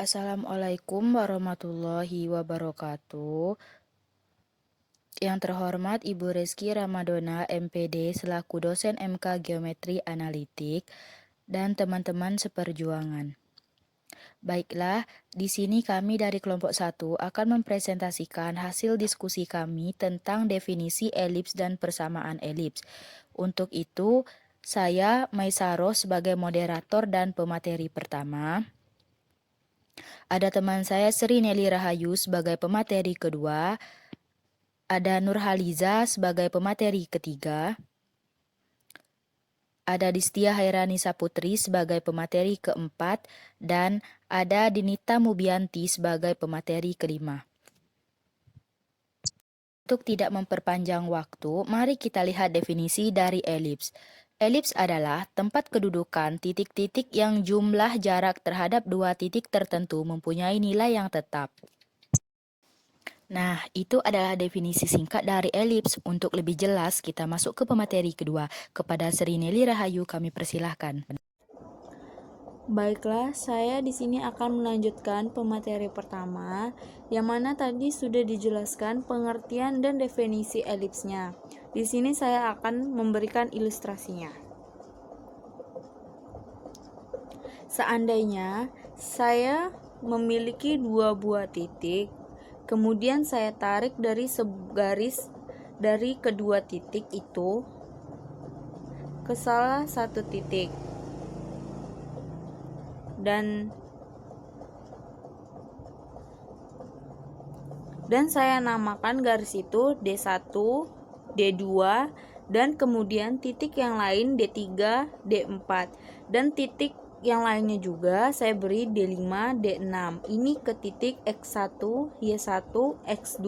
Assalamualaikum warahmatullahi wabarakatuh. Yang terhormat Ibu Reski Ramadona, MPD, selaku dosen MK Geometri Analitik, dan teman-teman seperjuangan. Baiklah, di sini kami dari kelompok 1 akan mempresentasikan hasil diskusi kami tentang definisi elips dan persamaan elips. Untuk itu, saya Maisaro sebagai moderator dan pemateri pertama. Ada teman saya Sri Nelly Rahayu sebagai pemateri kedua, ada Nurhaliza sebagai pemateri ketiga, ada Distia Hairani Saputri sebagai pemateri keempat, dan ada Dinita Mubianti sebagai pemateri kelima. Untuk tidak memperpanjang waktu, mari kita lihat definisi dari elips. Elips adalah tempat kedudukan titik-titik yang jumlah jarak terhadap dua titik tertentu mempunyai nilai yang tetap. Nah, itu adalah definisi singkat dari elips. Untuk lebih jelas, kita masuk ke pemateri kedua. Kepada Sri Nelly Rahayu, kami persilahkan. Baiklah, saya di sini akan melanjutkan pemateri pertama, yang mana tadi sudah dijelaskan pengertian dan definisi elipsnya. Di sini saya akan memberikan ilustrasinya. Seandainya saya memiliki dua buah titik, kemudian saya tarik dari segaris dari kedua titik itu ke salah satu titik. Dan saya namakan garis itu D1, D2, dan kemudian titik yang lain D3, D4, dan titik yang lainnya juga saya beri D5, D6. Ini ke titik X1, Y1, X2,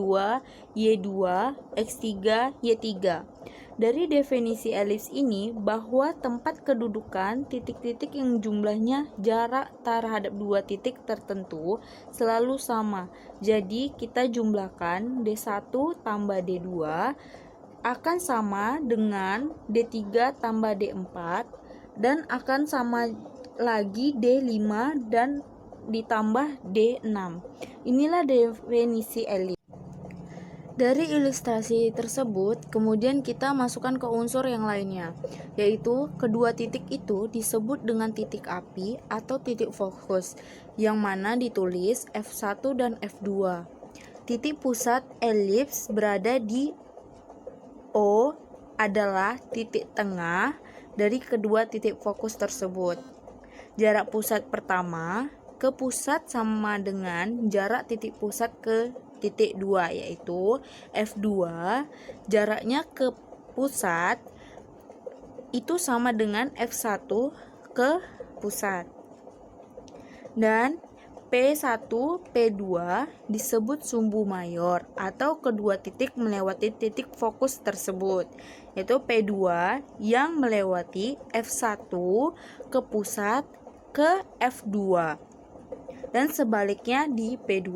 Y2, X3, Y3. Dari definisi elips ini bahwa tempat kedudukan titik-titik yang jumlahnya jarak terhadap dua titik tertentu selalu sama. Jadi kita jumlahkan D1 tambah D2 akan sama dengan D3 tambah D4 dan akan sama lagi D5 dan ditambah D6. Inilah definisi elips. Dari ilustrasi tersebut, kemudian kita masukkan ke unsur yang lainnya, yaitu kedua titik itu disebut dengan titik api atau titik fokus, yang mana ditulis F1 dan F2. Titik pusat elips berada di O adalah titik tengah dari kedua titik fokus tersebut. Jarak pusat pertama ke pusat sama dengan jarak titik pusat ke titik 2, yaitu F2. Jaraknya ke pusat itu sama dengan F1 ke pusat. Dan P1, P2 disebut sumbu mayor atau kedua titik melewati titik fokus tersebut, yaitu P2 yang melewati F1 ke pusat ke F2 dan sebaliknya di P2.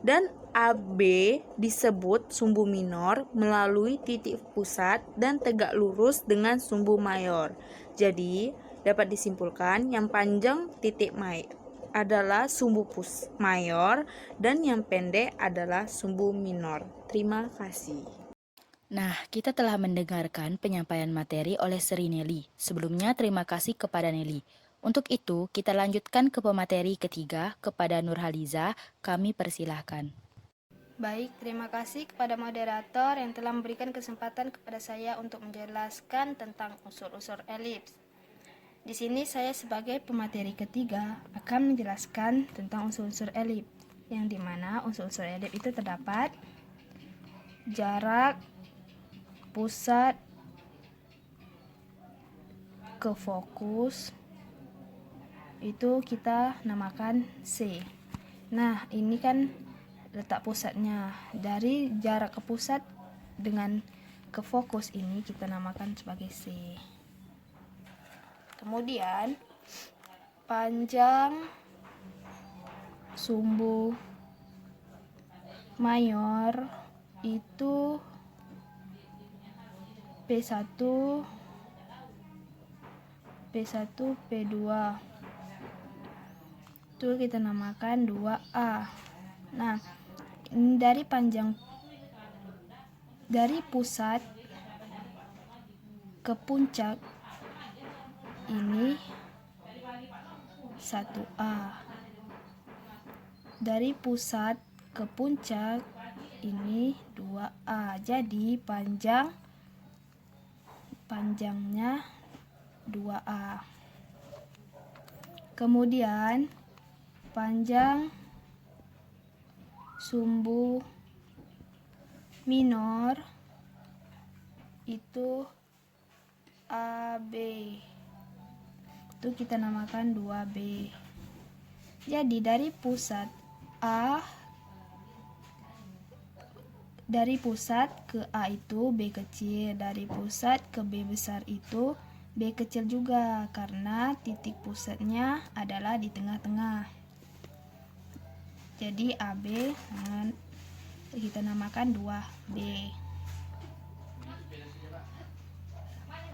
Dan AB disebut sumbu minor melalui titik pusat dan tegak lurus dengan sumbu mayor. Jadi dapat disimpulkan yang panjang titik adalah sumbu mayor dan yang pendek adalah sumbu minor. Terima kasih. Nah, kita telah mendengarkan penyampaian materi oleh Sri Nelly. Sebelumnya, terima kasih kepada Nelly. Untuk itu, kita lanjutkan ke pemateri ketiga kepada Nurhaliza. Kami persilahkan. Baik, terima kasih kepada moderator yang telah memberikan kesempatan kepada saya untuk menjelaskan tentang unsur-unsur elips. Di sini saya sebagai pemateri ketiga akan menjelaskan tentang unsur-unsur elips, yang dimana unsur-unsur elips itu terdapat jarak pusat ke fokus, itu kita namakan C. Nah, ini kan letak pusatnya. Dari jarak ke pusat dengan ke fokus ini kita namakan sebagai C. Kemudian panjang sumbu mayor itu P1, P1, P2. Itu kita namakan 2A. Nah, dari pusat ke puncak ini 1A. Dari pusat ke puncak ini 2A. Jadi panjangnya 2A. Kemudian panjang sumbu minor itu AB. Itu kita namakan 2B. Jadi dari pusat ke A itu B kecil, dari pusat ke B besar itu B kecil juga, karena titik pusatnya adalah di tengah-tengah. Jadi AB kita namakan 2B.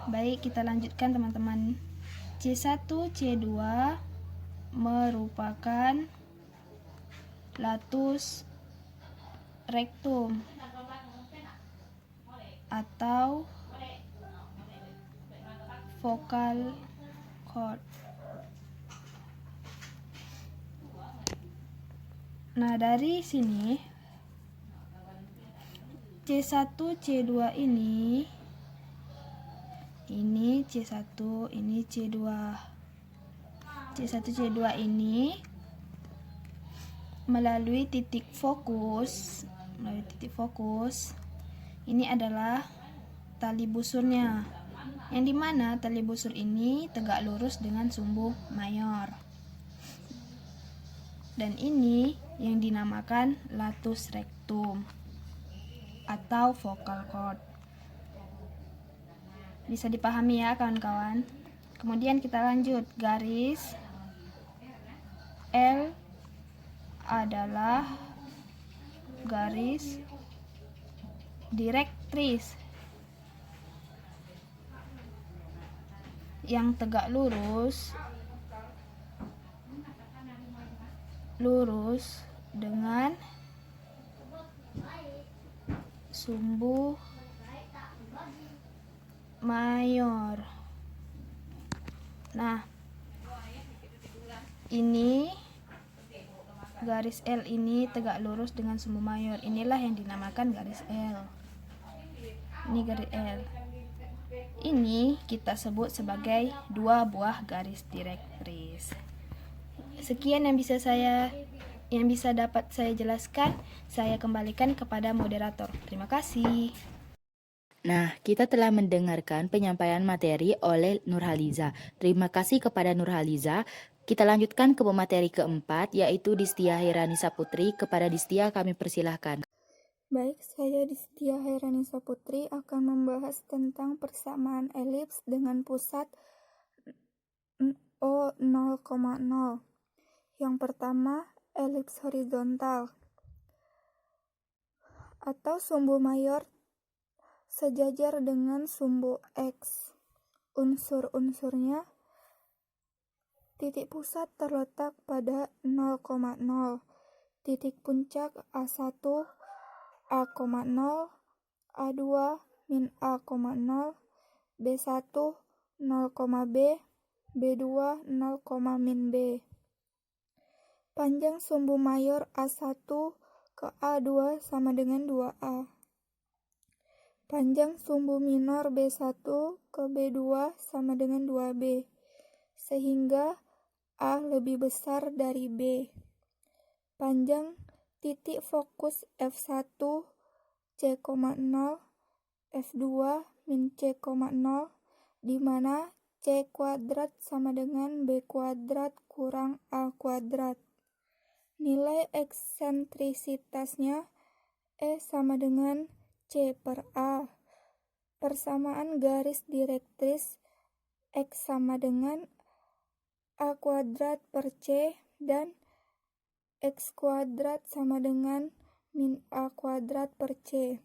Baik, kita lanjutkan teman-teman. C1, C2 merupakan latus rektum atau vocal cord. Nah, dari sini C1, C2 ini C1, ini C2. C1, C2 ini melalui titik fokus, ini adalah tali busurnya, yang dimana tali busur ini tegak lurus dengan sumbu mayor. Dan ini yang dinamakan latus rectum atau vocal cord. Bisa dipahami ya kawan-kawan. Kemudian kita lanjut, garis L adalah garis direktris yang tegak lurus dengan sumbu mayor. Nah, ini garis L ini tegak lurus dengan sumbu mayor. Inilah yang dinamakan garis L. Ini garis L. Ini kita sebut sebagai dua buah garis direktris. Sekian yang bisa dapat saya jelaskan. Saya kembalikan kepada moderator. Terima kasih. Nah, kita telah mendengarkan penyampaian materi oleh Nurhaliza. Terima kasih kepada Nurhaliza. Kita lanjutkan ke pemateri keempat, yaitu Distia Heranisa Putri. Kepada Distia kami persilahkan. Baik, saya Distia Heranisa Putri akan membahas tentang persamaan elips dengan pusat O0,0. Yang pertama, elips horizontal atau sumbu mayor sejajar dengan sumbu X. Unsur-unsurnya, titik pusat terletak pada 0,0, titik puncak A1, A,0, A2, min A,0, B1, 0,B, B2, 0, min B. Panjang sumbu mayor A1 ke A2 sama dengan 2A. Panjang sumbu minor B1 ke B2 sama dengan 2B, sehingga A lebih besar dari B. Panjang titik fokus F1 C,0, F2 min C,0, di mana C kuadrat sama dengan B kuadrat kurang A kuadrat. Nilai eksentrisitasnya E sama dengan C per A. Persamaan garis direktris X sama dengan A kuadrat per C dan X kuadrat sama dengan min A kuadrat per C.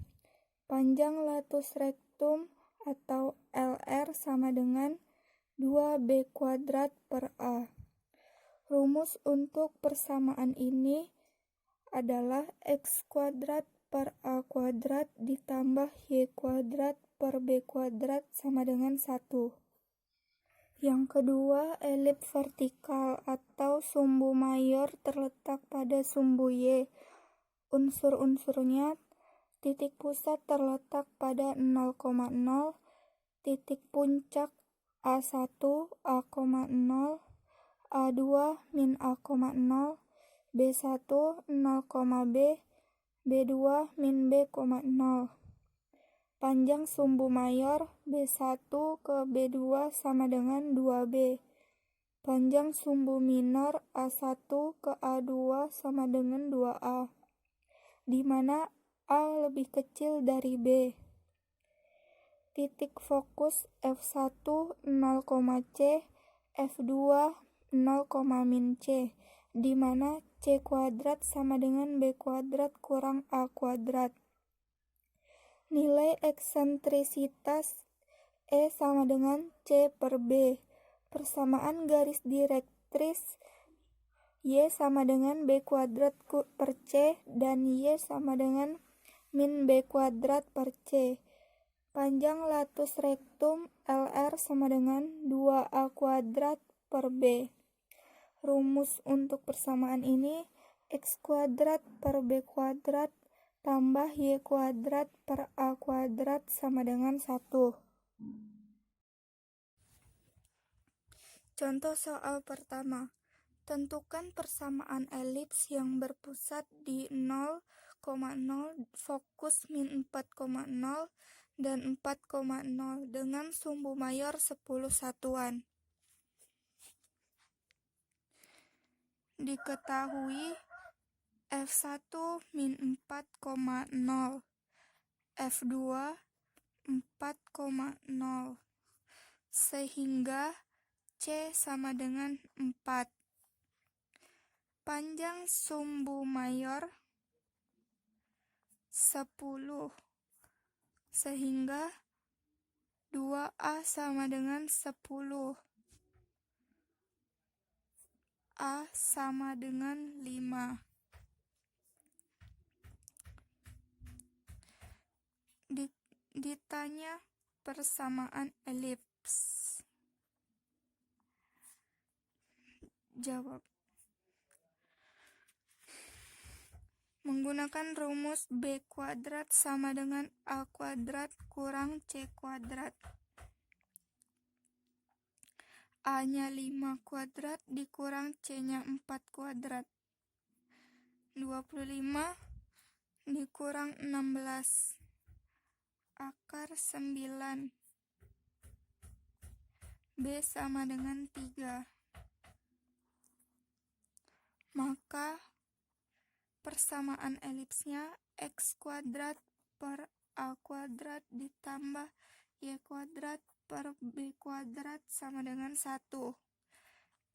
Panjang latus rectum atau LR sama dengan 2B kuadrat per A. Rumus untuk persamaan ini adalah X kuadrat per A kuadrat ditambah Y kuadrat per B kuadrat sama dengan 1. Yang kedua, elips vertikal atau sumbu mayor terletak pada sumbu Y. Unsur-unsurnya: titik pusat terletak pada 0,0, titik puncak A1, A,0, A2 min A,0, B1 0, B, B2 min B,0. Panjang sumbu mayor B1 ke B2 sama dengan 2B. Panjang sumbu minor A1 ke A2 sama dengan 2A, di mana A lebih kecil dari B. Titik fokus F1 0, C, F2 0, min C, di mana C kuadrat sama dengan B kuadrat kurang A kuadrat. Nilai eksentrisitas E sama dengan C per B. Persamaan garis direktris Y sama dengan B kuadrat per C dan Y sama dengan min B kuadrat per C. Panjang latus rektum LR sama dengan 2A kuadrat per B. Rumus untuk persamaan ini X kuadrat per B kuadrat tambah Y kuadrat per A kuadrat sama dengan 1. Contoh soal pertama. Tentukan persamaan elips yang berpusat di 0,0, fokus min 4,0 dan 4,0 dengan sumbu mayor 10 satuan. Diketahui F1 min 4,0, F2 4,0, sehingga C sama dengan 4. Panjang sumbu mayor 10, sehingga 2A sama dengan 10. A sama dengan 5. Ditanya persamaan elips. Jawab. Menggunakan rumus B kuadrat sama dengan A kuadrat kurang C kuadrat. A-nya 5 kuadrat dikurang C-nya 4 kuadrat. 25 dikurang 16. Akar 9. B sama dengan 3. Maka persamaan elipsnya X kuadrat per A kuadrat ditambah Y kuadrat per B kuadrat sama dengan 1.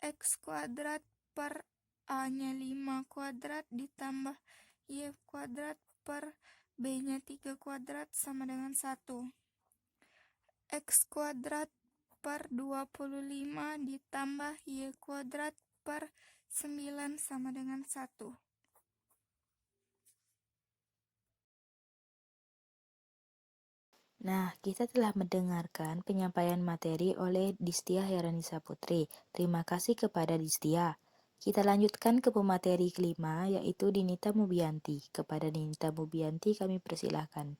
X kuadrat per A-nya 5 kuadrat ditambah Y kuadrat per B-nya 3 kuadrat sama dengan 1. X kuadrat per 25 ditambah Y kuadrat per 9 sama dengan 1. Nah, kita telah mendengarkan penyampaian materi oleh Distia Heranisa Putri. Terima kasih kepada Distia. Kita lanjutkan ke pemateri kelima, yaitu Dinita Mubianti. Kepada Dinita Mubianti kami persilahkan.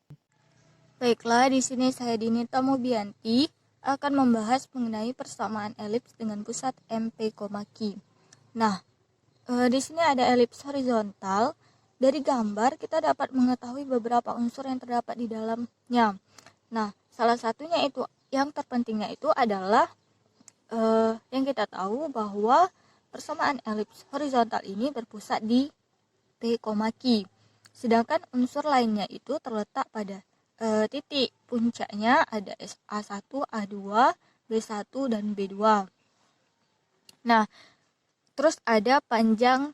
Baiklah, di sini saya Dinita Mubianti akan membahas mengenai persamaan elips dengan pusat MP, Q. Nah, di sini ada elips horizontal. Dari gambar kita dapat mengetahui beberapa unsur yang terdapat di dalamnya. Nah, salah satunya itu yang terpentingnya itu adalah yang kita tahu bahwa persamaan elips horizontal ini berpusat di P, Q. Sedangkan unsur lainnya itu terletak pada titik puncaknya ada A1, A2, B1, dan B2. Nah, terus ada panjang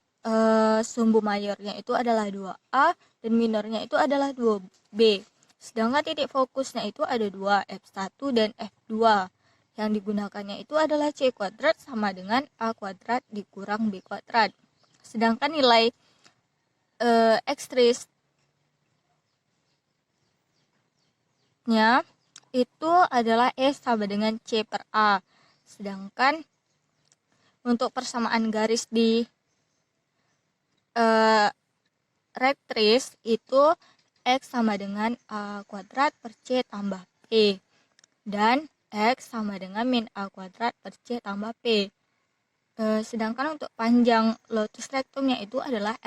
sumbu mayornya itu adalah 2A dan minornya itu adalah 2B. Sedangkan titik fokusnya itu ada 2, F1 dan F2. yang digunakannya itu adalah C kuadrat sama dengan A kuadrat dikurang B kuadrat. Sedangkan nilai X-nya itu adalah E sama dengan C per A. Sedangkan untuk persamaan garis di rektris itu X sama dengan A kuadrat per C tambah P. Dan X sama dengan min A kuadrat per C tambah P. Sedangkan untuk panjang lotus rectumnya itu adalah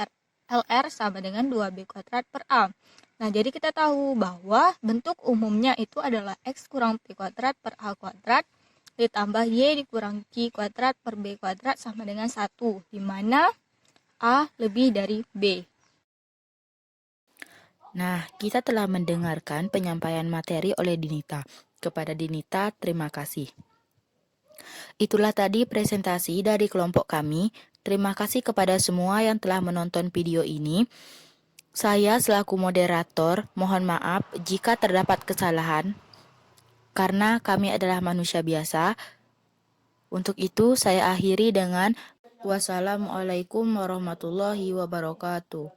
LR sama dengan 2B kuadrat per A. Nah, jadi kita tahu bahwa bentuk umumnya itu adalah X kurang P kuadrat per A kuadrat ditambah Y dikurang Q kuadrat per B kuadrat sama dengan 1, di mana A lebih dari B. Nah, kita telah mendengarkan penyampaian materi oleh Dinita. Kepada Dinita, terima kasih. Itulah tadi presentasi dari kelompok kami. Terima kasih kepada semua yang telah menonton video ini. Saya selaku moderator, mohon maaf jika terdapat kesalahan, karena kami adalah manusia biasa. Untuk itu, saya akhiri dengan wassalamualaikum warahmatullahi wabarakatuh.